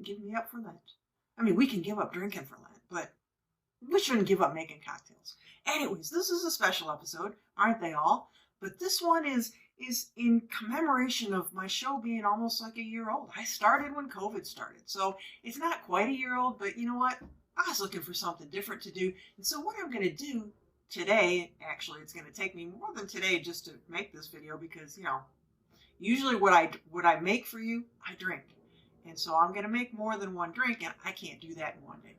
give me up for Lent. I mean, we can give up drinking for Lent, but we shouldn't give up making cocktails. Anyways, this is a special episode, aren't they all? But this one is in commemoration of my show being almost like a year old. I started when COVID started, so it's not quite a year old, but you know what? I was looking for something different to do. And so what I'm going to do today, actually, it's going to take me more than today just to make this video because, you know, usually what I make for you, I drink. And so I'm going to make more than one drink, and I can't do that in one day.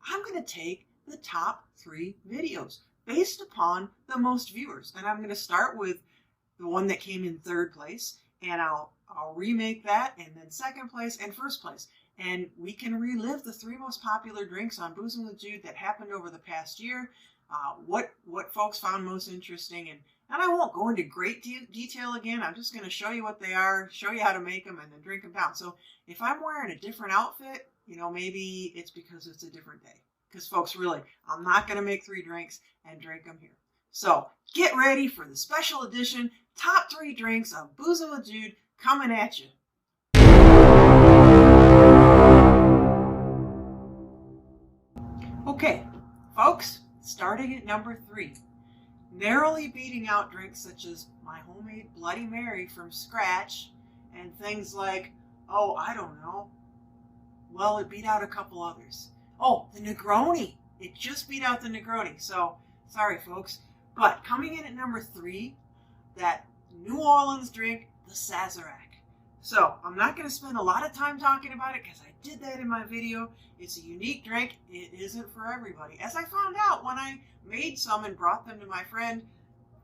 I'm going to take the top 3 videos based upon the most viewers. And I'm going to start with the one that came in 3rd place, and I'll remake that, and then 2nd place and 1st place. And we can relive the 3 most popular drinks on Boozing with Jude that happened over the past year, what folks found most interesting, and I won't go into great detail again. I'm just going to show you what they are, show you how to make them, and then drink them down. So if I'm wearing a different outfit, you know, maybe it's because it's a different day. Because folks, really, I'm not going to make 3 drinks and drink them here. So get ready for the special edition top 3 drinks of Boozing with Jude coming at you. Okay, folks, starting at number 3. Narrowly beating out drinks such as my homemade Bloody Mary from scratch and things like, oh, I don't know. Well, it beat out a couple others. Oh, the Negroni. It just beat out the Negroni. So, sorry, folks. But coming in at number 3, that New Orleans drink, the Sazerac. So, I'm not going to spend a lot of time talking about it because I did that in my video. It's a unique drink. It isn't for everybody. As I found out when I made some and brought them to my friend,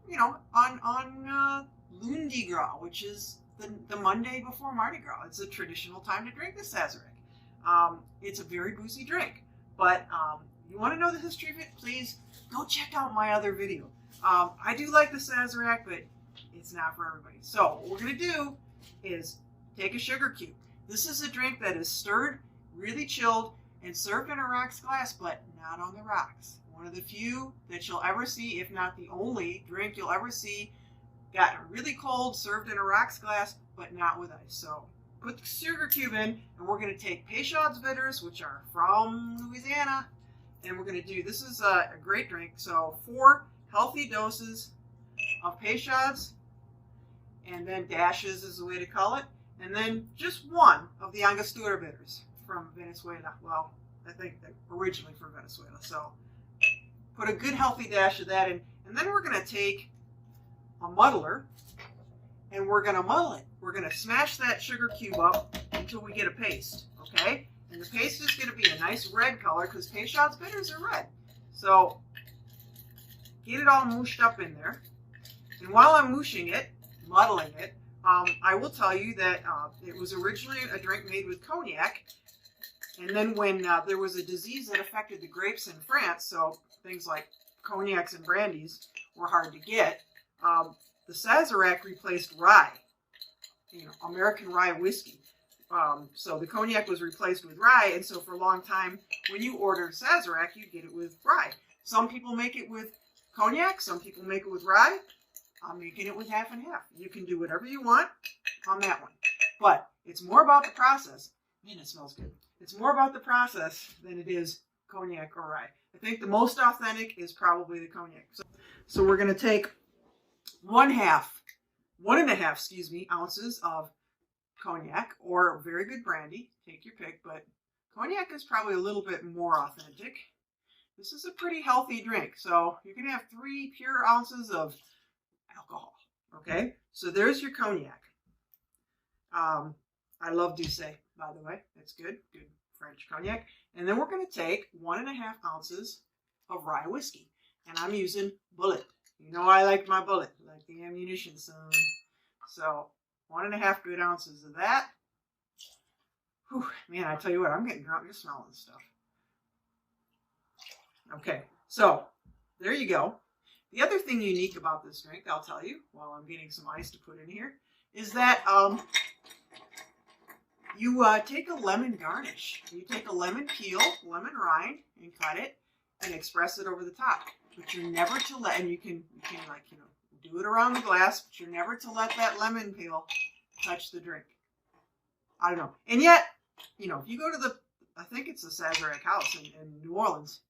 you know, on Lundi Gras, which is the Monday before Mardi Gras. It's a traditional time to drink the Sazerac. It's a very boozy drink. But you want to know the history of it, please go check out my other video. I do like the Sazerac, but it's not for everybody. So what we're going to do is take a sugar cube. This is a drink that is stirred, really chilled, and served in a rocks glass, but not on the rocks. One of the few that you'll ever see, if not the only drink you'll ever see, gotten really cold, served in a rocks glass, but not with ice. So put the sugar cube in, and we're going to take Peychaud's bitters, which are from Louisiana, and we're going to do, this is a great drink, so 4 healthy doses of Peychaud's, and then dashes is the way to call it, and then just 1 of the Angostura bitters from Venezuela. Well, I think they're originally from Venezuela, so put a good healthy dash of that in, and then we're going to take a muddler, and we're going to muddle it. We're going to smash that sugar cube up until we get a paste, okay? And the paste is going to be a nice red color because Peychaud's bitters are red. So get it all mooshed up in there. And while I'm mooshing it, muddling it, I will tell you that it was originally a drink made with cognac. And then when there was a disease that affected the grapes in France, so things like cognacs and brandies were hard to get, the Sazerac replaced rye, you know, American rye whiskey. So the cognac was replaced with rye, and so for a long time, when you order Sazerac, you get it with rye. Some people make it with cognac, some people make it with rye. I'm making it with half and half. You can do whatever you want on that one. But it's more about the process. Man, it smells good. It's more about the process than it is cognac or rye. I think the most authentic is probably the cognac. So we're going to take 1.5 ounces of cognac or very good brandy. Take your pick, but cognac is probably a little bit more authentic. This is a pretty healthy drink, so you're going to have 3 pure ounces of alcohol. Okay, so there's your cognac. I love Doucet, by the way. It's good French cognac. And then we're going to take 1.5 ounces of rye whiskey, and I'm using Bullet. You know I like my Bullet, like the ammunition, son. So 1.5 good ounces of that. Whew, man, I tell you what, I'm getting drunk just smelling this stuff. Okay, so there you go. The other thing unique about this drink, I'll tell you, while I'm getting some ice to put in here, is that you take a lemon garnish. You take a lemon peel, lemon rind, and cut it, and express it over the top. But you're never to let, and you can like, you know, do it around the glass, but you're never to let that lemon peel touch the drink. I don't know. And yet, you know, if you go to the, I think it's the Sazerac house in New Orleans,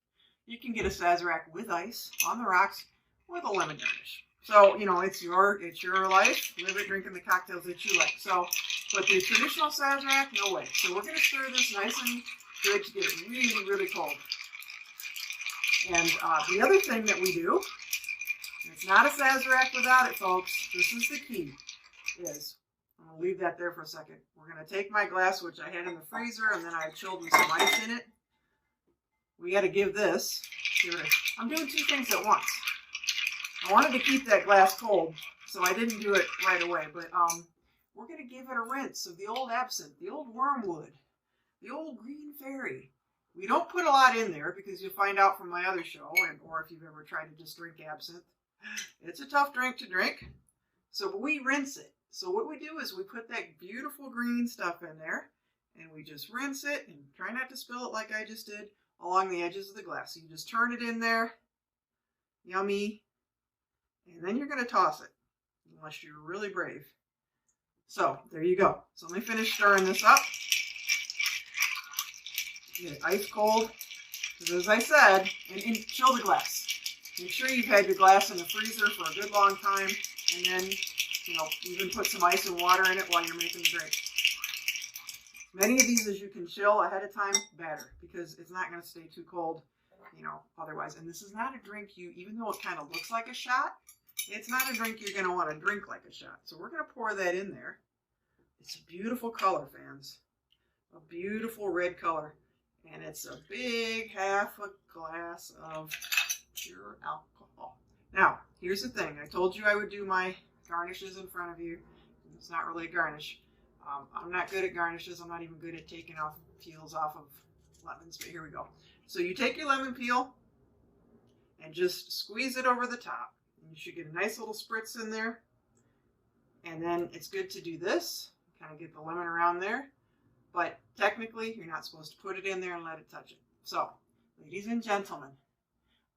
you can get a Sazerac with ice on the rocks with a lemon garnish. So, you know, it's your life. Live it, drinking the cocktails that you like. So, but the traditional Sazerac, no way. So we're going to stir this nice and good to get it really, really cold. And the other thing that we do, it's not a Sazerac without it, folks. This is the key, is, I'm going to leave that there for a second. We're going to take my glass, which I had in the freezer, and then I chilled with some ice in it. We got to give this, I'm doing two things at once. I wanted to keep that glass cold, so I didn't do it right away, but we're going to give it a rinse of the old absinthe, the old wormwood, the old green fairy. We don't put a lot in there because you'll find out from my other show, or if you've ever tried to just drink absinthe, it's a tough drink to drink. So but we rinse it. So what we do is we put that beautiful green stuff in there, and we just rinse it, and try not to spill it like I just did, along the edges of the glass. So you just turn it in there, yummy, and then you're going to toss it, unless you're really brave. So there you go. So let me finish stirring this up. Get it ice cold, because as I said, and chill the glass. Make sure you've had your glass in the freezer for a good long time, and then, you know, even put some ice and water in it while you're making the drink. Many of these, as you can chill ahead of time, better, because it's not going to stay too cold, you know, otherwise. And this is not a drink even though it kind of looks like a shot, it's not a drink you're going to want to drink like a shot. So we're going to pour that in there. It's a beautiful color, fans. A beautiful red color. And it's a big half a glass of pure alcohol. Now, here's the thing. I told you I would do my garnishes in front of you. It's not really a garnish. I'm not good at garnishes. I'm not even good at taking off peels off of lemons, but here we go. So you take your lemon peel and just squeeze it over the top. And you should get a nice little spritz in there. And then it's good to do this, kind of get the lemon around there. But technically, you're not supposed to put it in there and let it touch it. So, ladies and gentlemen,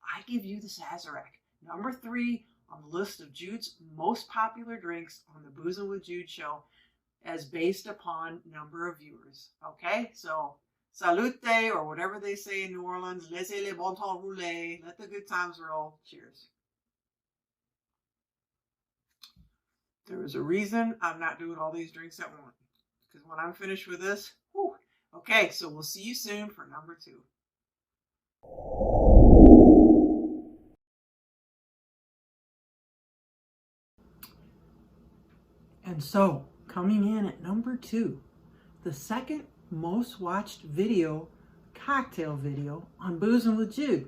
I give you the Sazerac, number 3 on the list of Jude's most popular drinks on the Boozin' with Jude show, as based upon number of viewers. Okay, so salute, or whatever they say in New Orleans, laissez les bon temps rouler, let the good times roll. Cheers. There is a reason I'm not doing all these drinks at once, because when I'm finished with this, whew, okay, so we'll see you soon for number 2. And so, coming in at number 2, the second most watched video, cocktail video, on Boozin' with Jude.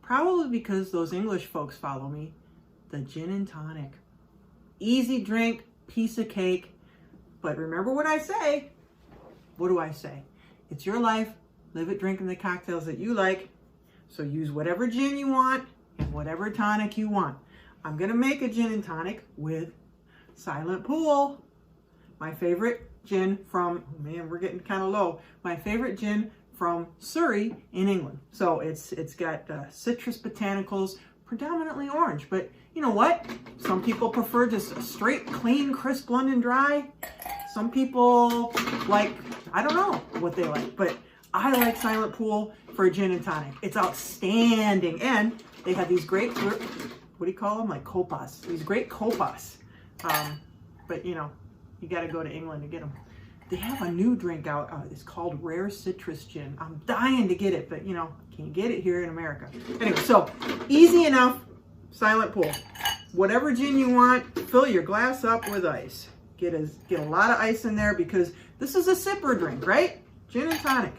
Probably because those English folks follow me, the Gin Tonic. Easy drink, piece of cake, but remember what I say. What do I say? It's your life, live it drinking the cocktails that you like, so use whatever gin you want and whatever tonic you want. I'm going to make a gin and tonic with Silent Pool, my favorite gin from, oh man, we're getting kind of low, my favorite gin from Surrey in England. So it's got citrus botanicals, predominantly orange, but you know what? Some people prefer just a straight, clean, crisp London Dry. Some people like, I don't know what they like, but I like Silent Pool for a gin and tonic. It's outstanding. And they have these great, what do you call them? Like copas. These great copas. But you know, you got to go to England to get them. They have a new drink out. It's called Rare Citrus Gin. I'm dying to get it, but you know, can't get it here in America. Anyway, so easy enough. Silent Pool. Whatever gin you want, fill your glass up with ice. Get a lot of ice in there because this is a sipper drink, right? Gin and tonic.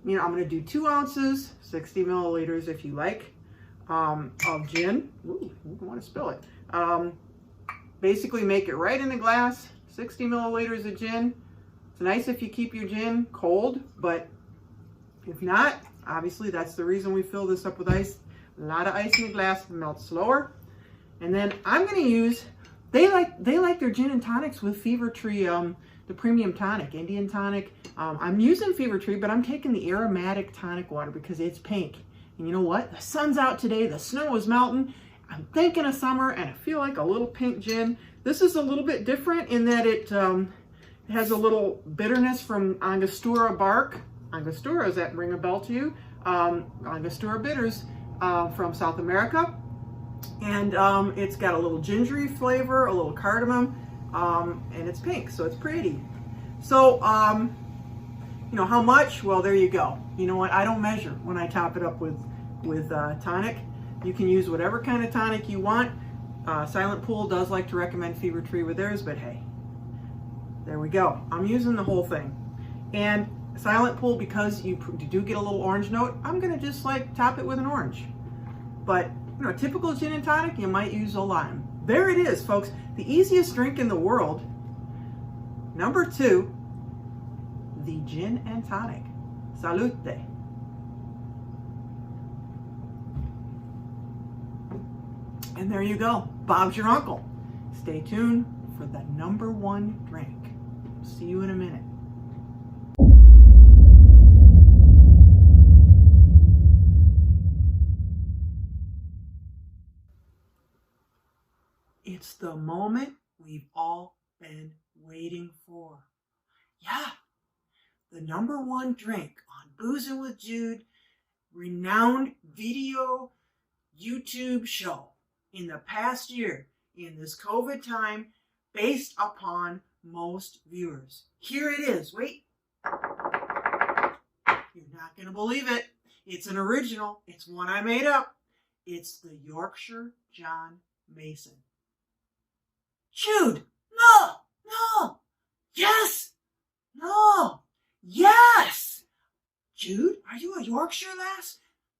You know, I'm going to do 2 ounces, 60 milliliters if you like, of gin. Ooh, you don't want to spill it. Basically make it right in the glass, 60 milliliters of gin. It's nice if you keep your gin cold, but if not, obviously that's the reason we fill this up with ice. A lot of ice in the glass, melts slower. And then I'm going to use, they like their gin and tonics with Fever Tree, the premium tonic, Indian tonic. I'm using Fever Tree, but I'm taking the aromatic tonic water because it's pink. And you know what? The sun's out today, the snow is melting. I'm thinking of summer and I feel like a little pink gin. This is a little bit different in that it has a little bitterness from Angostura bark. Angostura, does that ring a bell to you? Angostura bitters from South America. And it's got a little gingery flavor, a little cardamom, and it's pink, so it's pretty. So, you know, how much? Well, there you go. You know what? I don't measure when I top it up with tonic. You can use whatever kind of tonic you want. Silent Pool does like to recommend Fever Tree with theirs, but hey, there we go. I'm using the whole thing. And Silent Pool, because you do get a little orange note, I'm going to just like top it with an orange. But, you know, typical gin and tonic, you might use a lime. There it is, folks. The easiest drink in the world. Number 2, the gin and tonic. Salute. And there you go. Bob's your uncle. Stay tuned for the number 1 drink. See you in a minute. It's the moment we've all been waiting for. Yeah, the number 1 drink on Boozin' with Jude, renowned video YouTube show in the past year, in this COVID time, based upon most viewers. Here it is. Wait. You're not going to believe it. It's an original. It's one I made up. It's the Yorkshire John Mason. Jude, no, yes, no, yes. Jude, are you a Yorkshire lass?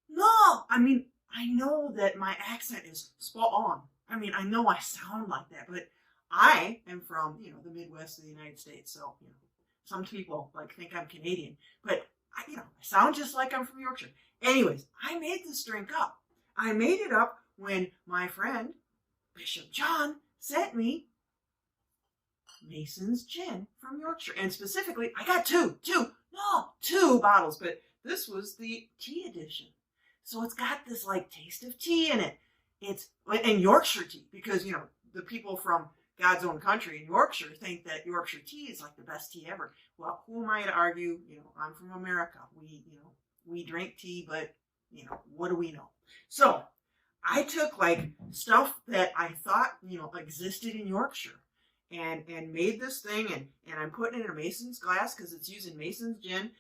No, I mean, I know that my accent is spot on. I mean, I know I sound like that, but I am from, you know, the Midwest of the United States. So, you know, some people like think I'm Canadian, but I sound just like I'm from Yorkshire. Anyways, I made this drink up. I made it up when my friend, Bishop John, sent me Mason's gin from Yorkshire. And specifically, I got two bottles, but this was the tea edition. So it's got this like taste of tea in it. And Yorkshire tea, because, you know, the people from God's own country in Yorkshire think that Yorkshire tea is like the best tea ever. Well, who am I to argue? You know, I'm from America. We drink tea, but, you know, what do we know? So I took like stuff that I thought, you know, existed in Yorkshire and made this thing, and I'm putting it in a Mason's glass because it's using Mason's gin.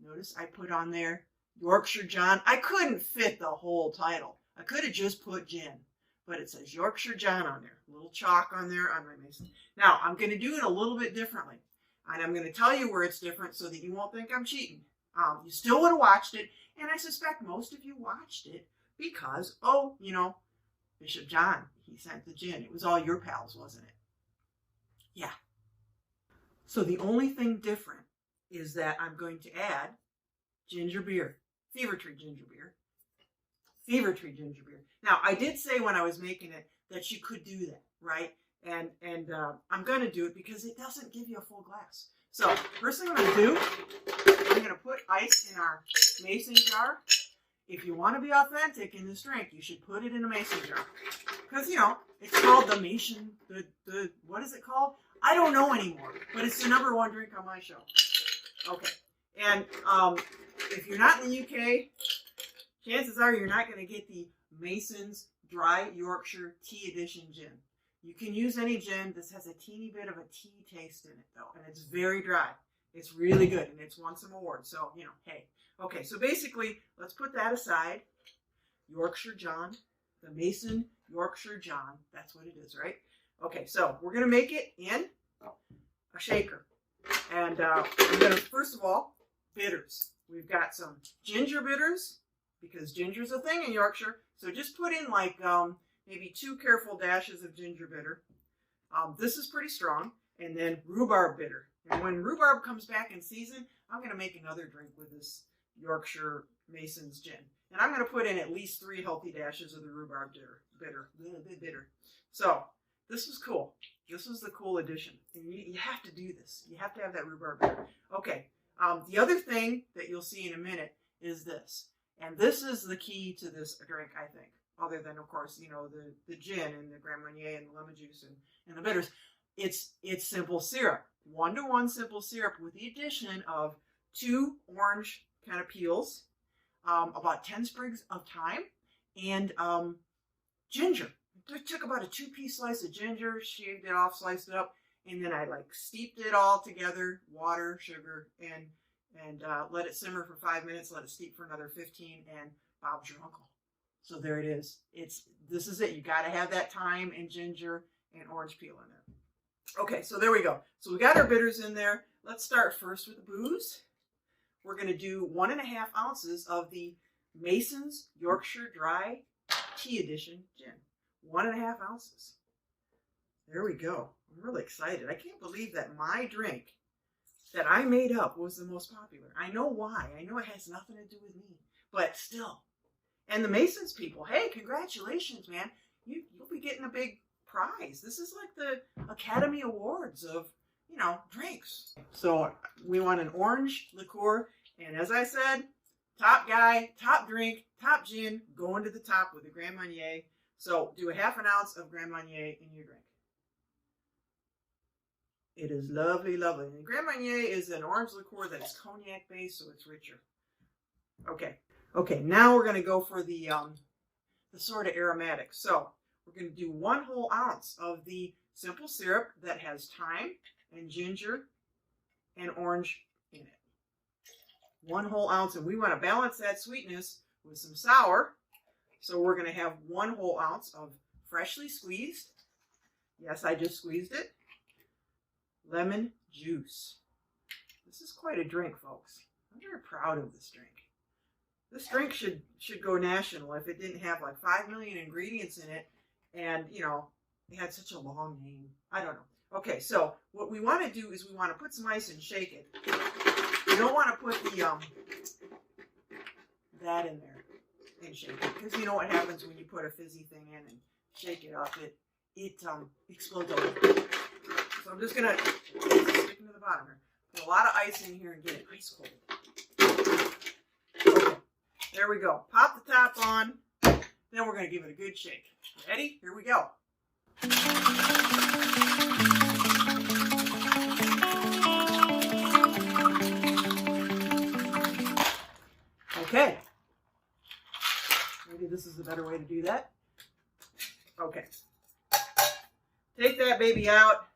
Notice I put on there Yorkshire John. I couldn't fit the whole title. I could have just put gin, but it says Yorkshire John on there. A little chalk on there on my Mason. Now, I'm going to do it a little bit differently, and I'm going to tell you where it's different so that you won't think I'm cheating. You still would have watched it, and I suspect most of you watched it because, oh, you know, Bishop John, he sent the gin. It was all your pals, wasn't it? Yeah. So the only thing different is that I'm going to add ginger beer, Fever Tree ginger beer, Fever Tree ginger beer. Now, I did say when I was making it that you could do that, right? And I'm going to do it because it doesn't give you a full glass. So first thing I'm going to do, I'm going to put ice in our mason jar. If you want to be authentic in this drink, you should put it in a mason jar. Because, you know, it's called the Mason, what is it called? I don't know anymore, but it's the number 1 drink on my show. Okay. And if you're not in the UK, chances are you're not going to get the Mason's Dry Yorkshire Tea Edition gin. You can use any gin. This has a teeny bit of a tea taste in it, though, and it's very dry. It's really good, and it's won some awards, so, you know, hey. Okay, so basically, let's put that aside. Yorkshire John, the Mason Yorkshire John. That's what it is, right? Okay, so we're going to make it in a shaker. And I'm going to, first of all, bitters. We've got some ginger bitters, because ginger's a thing in Yorkshire. So just put in like maybe 2 careful dashes of ginger bitter. This is pretty strong. And then rhubarb bitter. And when rhubarb comes back in season, I'm going to make another drink with this Yorkshire Mason's gin. And I'm going to put in at least 3 healthy dashes of the rhubarb bitter. So this was cool. This was the cool addition. And you have to do this. You have to have that rhubarb bitter. Okay. The other thing that you'll see in a minute is this. And this is the key to this drink, I think. Other than, of course, you know, the gin and the Grand Marnier and the lemon juice and the bitters. It's simple syrup, 1-to-1 simple syrup with the addition of 2 orange kind of peels, about 10 sprigs of thyme, and ginger. I took about a 2-piece slice of ginger, shaved it off, sliced it up, and then I like steeped it all together, water, sugar, and let it simmer for 5 minutes, let it steep for another 15, and Bob's your uncle. So there it is. This is it. You got to have that thyme and ginger and orange peel in there. Okay, so there we go. So we got our bitters in there. Let's start first with the booze. We're going to do 1.5 ounces of the Mason's Yorkshire Dry Tea Edition gin. 1.5 ounces. There we go. I'm really excited. I can't believe that my drink that I made up was the most popular. I know why. I know it has nothing to do with me, but still. And the Masons people, hey, congratulations, man. You'll be getting a big prize. This is like the Academy Awards of, drinks. So we want an orange liqueur. And as I said, top guy, top drink, top gin, going to the top with the Grand Marnier. So do 1/2 ounce of Grand Marnier in your drink. It is lovely, lovely. And Grand Marnier is an orange liqueur that is cognac based, so it's richer. Okay, now we're going to go for the sort of aromatic. So we're going to do 1 whole ounce of the simple syrup that has thyme and ginger and orange in it. 1 whole ounce, and we want to balance that sweetness with some sour. So we're going to have 1 whole ounce of freshly squeezed, yes, I just squeezed it, lemon juice. This is quite a drink, folks. I'm very proud of this drink. This drink should go national if it didn't have like 5 million ingredients in it and, it had such a long name. I don't know. Okay, so what we want to do is we want to put some ice and shake it. You don't want to put that in there and shake it, because you know what happens when you put a fizzy thing in and shake it up. It explodes over. So I'm just going to stick it to the bottom here. Put a lot of ice in here and get it ice cold. Okay. There we go. Pop the top on. Then we're going to give it a good shake. Ready? Here we go. Okay. Maybe this is a better way to do that. Okay. Take that baby out.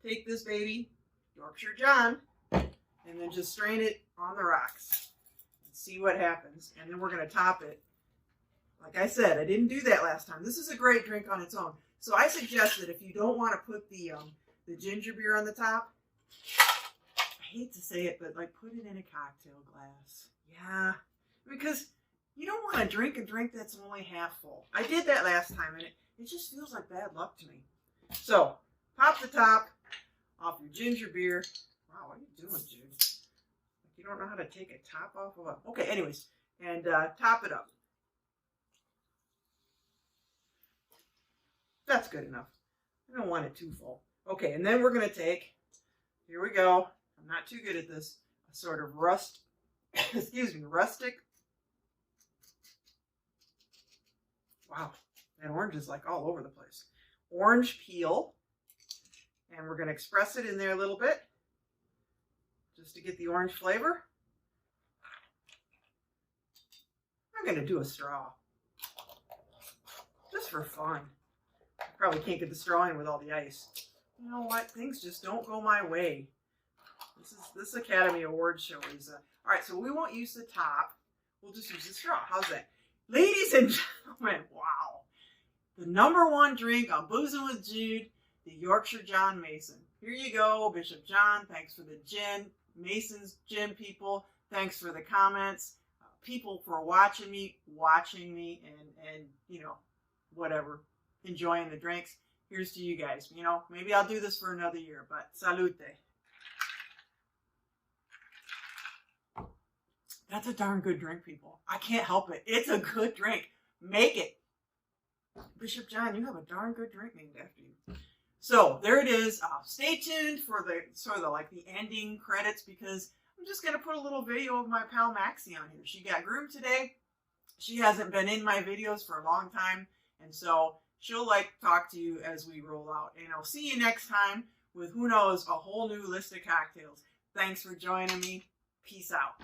Take this baby, Yorkshire John, and then just strain it on the rocks. See what happens, and then we're going to top it. Like I said, I didn't do that last time. This is a great drink on its own. So I suggest that if you don't want to put the ginger beer on the top, I hate to say it, but like put it in a cocktail glass. Yeah, because you don't want to drink a drink that's only half full. I did that last time, and it just feels like bad luck to me. So pop the top off your ginger beer. Wow, what are you doing, Jude? You don't know how to take a top off of a... Okay, anyways. And top it up. That's good enough. I don't want it too full. Okay, and then we're going to take... Here we go. I'm not too good at this. A sort of rustic... Wow, that orange is like all over the place. Orange peel. And we're going to express it in there a little bit, just to get the orange flavor. I'm going to do a straw, just for fun. Probably can't get the straw in with all the ice. You know what? Things just don't go my way. This Academy Awards show is... all right, so we won't use the top. We'll just use the straw. How's that? Ladies and gentlemen, wow. The #1 drink on Boozing with Jude, the Yorkshire John Mason. Here you go, Bishop John. Thanks for the gin. Mason's gin people. Thanks for the comments. People for watching me, and whatever, enjoying the drinks. Here's to you guys. Maybe I'll do this for another year, but salute. That's a darn good drink, people. I can't help it. It's a good drink. Make it. Bishop John, you have a darn good drink named after you. So there it is. Stay tuned for the sort of like the ending credits, because I'm just going to put a little video of my pal Maxie on here. She got groomed today. She hasn't been in my videos for a long time, and so she'll talk to you as we roll out. And I'll see you next time with, who knows, a whole new list of cocktails. Thanks for joining me. Peace out.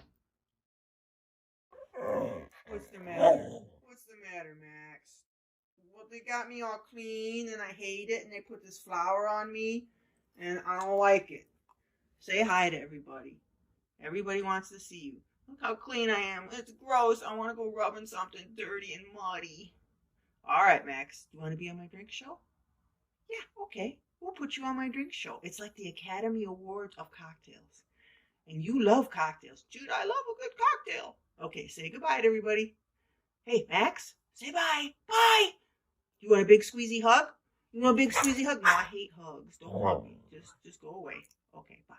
What's the matter? What's the matter, Max? Well, they got me all clean and I hate it, and they put this flour on me and I don't like it. Say hi to everybody. Everybody wants to see you. Look how clean I am. It's gross. I want to go rubbing something dirty and muddy. All right, Max. Do you want to be on my drink show? Yeah, okay. We'll put you on my drink show. It's like the Academy Awards of cocktails. And you love cocktails. Jude, I love a good cocktail. Okay, say goodbye to everybody. Hey, Max, say bye. Bye. You want a big squeezy hug? You want a big squeezy hug? No, I hate hugs. Don't hug me. Just go away. Okay, bye.